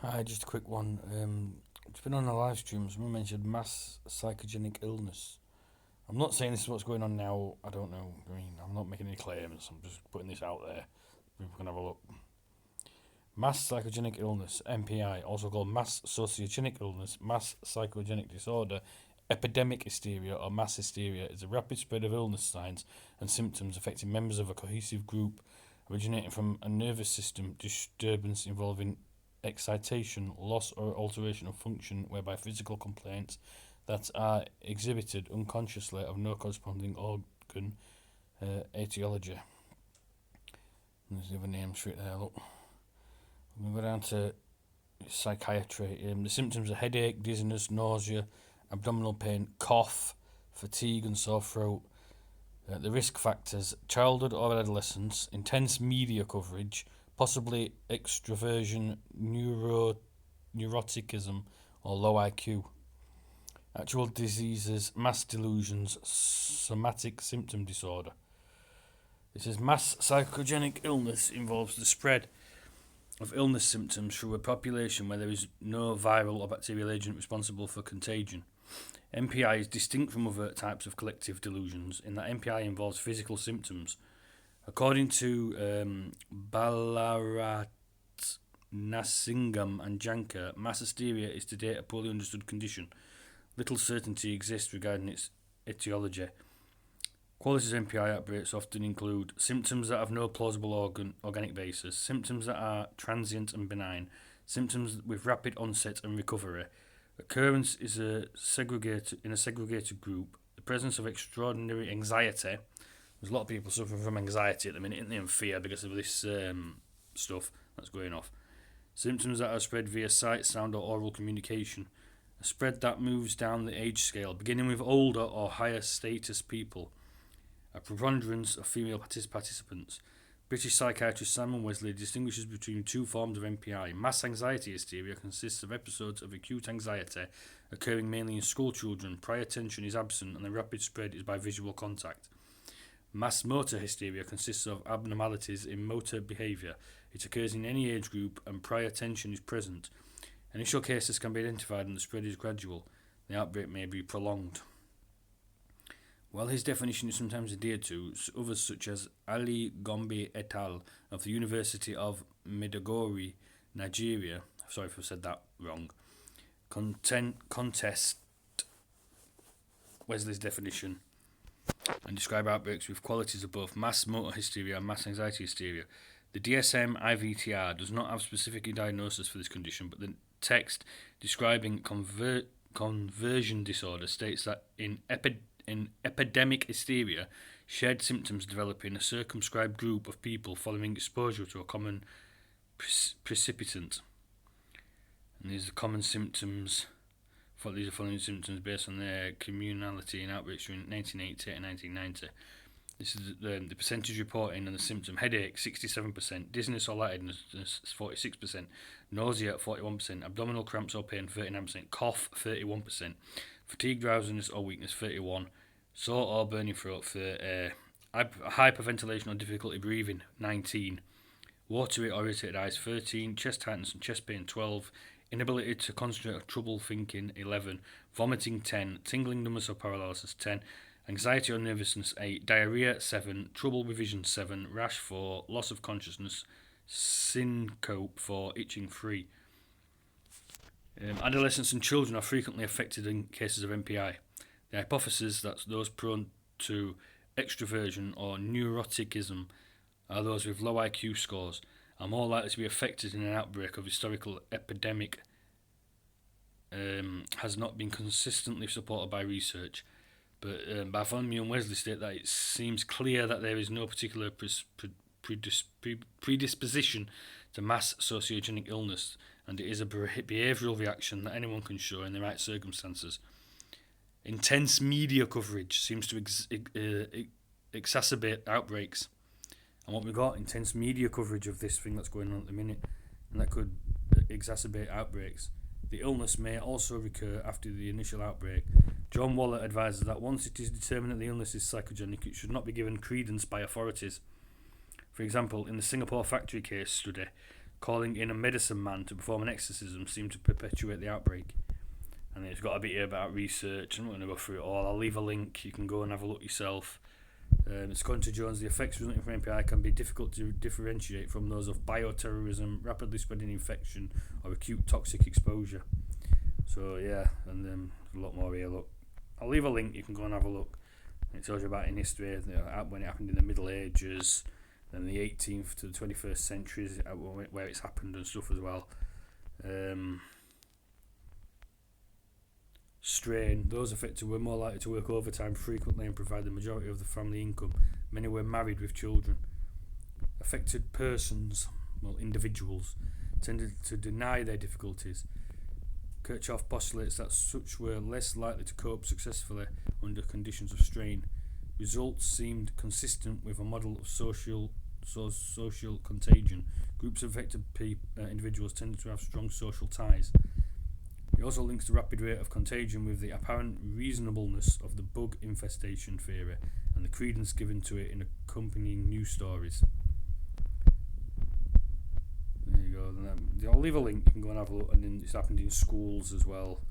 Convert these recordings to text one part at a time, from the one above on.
Hi, just a quick one. It's been on the live stream. Someone mentioned mass psychogenic illness. I'm not saying this is what's going on now. I don't know. I mean, I'm not making any claims. I'm just putting this out there. People can have a look. Mass psychogenic illness, MPI, also called mass sociogenic illness, mass psychogenic disorder, epidemic hysteria, or mass hysteria, is a rapid spread of illness signs and symptoms affecting members of a cohesive group, originating from a nervous system disturbance involving excitation, loss, or alteration of function, whereby physical complaints that are exhibited unconsciously have no corresponding organ etiology. And there's the other names for it there. Look, we go down to psychiatry. The symptoms are headache, dizziness, nausea, abdominal pain, cough, fatigue, and sore throat. The risk factors: childhood or adolescence, intense media coverage, possibly extroversion, neuroticism, or low IQ. Actual diseases: mass delusions, somatic symptom disorder. It says mass psychogenic illness involves the spread of illness symptoms through a population where there is no viral or bacterial agent responsible for contagion. MPI is distinct from other types of collective delusions in that MPI involves physical symptoms. According to Ballarat, Nasingam and Janka, mass hysteria is to date a poorly understood condition. Little certainty exists regarding its etiology. Qualities of MPI outbreaks often include symptoms that have no plausible organic basis, symptoms that are transient and benign, symptoms with rapid onset and recovery. Occurrence is in a segregated group, the presence of extraordinary anxiety. There's a lot of people suffering from anxiety at the minute, and fear because of this stuff that's going off. Symptoms that are spread via sight, sound, or oral communication. A spread that moves down the age scale, beginning with older or higher status people. A preponderance of female participants. British psychiatrist Simon Wesley distinguishes between two forms of MPI. Mass anxiety hysteria consists of episodes of acute anxiety occurring mainly in school children. Prior tension is absent and the rapid spread is by visual contact. Mass motor hysteria consists of abnormalities in motor behaviour. It occurs in any age group and prior tension is present. Initial cases can be identified and the spread is gradual. The outbreak may be prolonged. While his definition is sometimes adhered to, others such as Ali Gombe et al. Of the University of Maiduguri, Nigeria, sorry if I said that wrong, contest Wesley's definition and describe outbreaks with qualities of both mass motor hysteria and mass anxiety hysteria. The DSM-IVTR does not have specific diagnosis for this condition, but the text describing conversion disorder states that in epidemic hysteria, shared symptoms develop in a circumscribed group of people following exposure to a common precipitant. And these are common symptoms. These are following symptoms based on their communality in outbreaks during 1980 and 1990. This is the percentage reporting and the symptom: headache 67%, dizziness or lightheadedness 46%, nausea 41%, abdominal cramps or pain 39%, cough 31%, fatigue, drowsiness or weakness 31%, sore or burning throat 30%, hyperventilation or difficulty breathing 19%, watery or irritated eyes 13%, chest tightness and chest pain 12%, inability to concentrate or trouble thinking 11%, vomiting 10%, tingling, numbness or paralysis 10%, anxiety or nervousness 8%, diarrhea 7%, trouble with vision 7%, rash 4%, loss of consciousness, syncope 4%, itching 3%. Adolescents and children are frequently affected in cases of MPI. The hypothesis that those prone to extroversion or neuroticism are those with low IQ scores are more likely to be affected in an outbreak of historical epidemic has not been consistently supported by research. But Bartholomew and Wesley state that it seems clear that there is no particular predisposition to mass sociogenic illness, and it is a behavioural reaction that anyone can show in the right circumstances. Intense media coverage seems to exacerbate outbreaks. And what we've got, intense media coverage of this thing that's going on at the minute, and that could exacerbate outbreaks. The illness may also recur after the initial outbreak. John Waller advises that once it is determined that the illness is psychogenic, it should not be given credence by authorities. For example, in the Singapore factory case study, calling in a medicine man to perform an exorcism seemed to perpetuate the outbreak. And it's got a bit here about research. I'm not going to go through it all. I'll leave a link. You can go and have a look yourself. According to Jones, the effects resulting from MPI can be difficult to differentiate from those of bioterrorism, rapidly spreading infection, or acute toxic exposure. So yeah, and there's a lot more here. Look, I'll leave a link. You can go and have a look. It tells you about in history, when it happened in the Middle Ages, then the 18th to the 21st centuries, where it's happened and stuff as well. Strain. Those affected were more likely to work overtime frequently and provide the majority of the family income. Many were married with children. Affected persons, individuals, tended to deny their difficulties. Kirchhoff postulates that such were less likely to cope successfully under conditions of strain. Results seemed consistent with a model of social contagion. Groups of affected individuals tended to have strong social ties. He also links the rapid rate of contagion with the apparent reasonableness of the bug infestation theory and the credence given to it in accompanying news stories. There you go. I'll leave a link. You can go and have a look. And then it's happened in schools as well.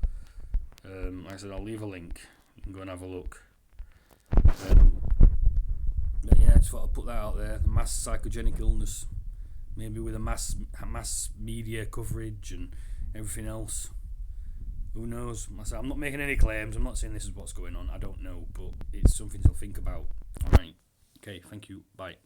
Like I said, I'll leave a link. You can go and have a look. But yeah, I just thought I'd put that out there. The mass psychogenic illness, maybe with a mass media coverage and everything else. Who knows? I'm not making any claims. I'm not saying this is what's going on. I don't know, but it's something to think about. All right. Okay. Thank you. Bye.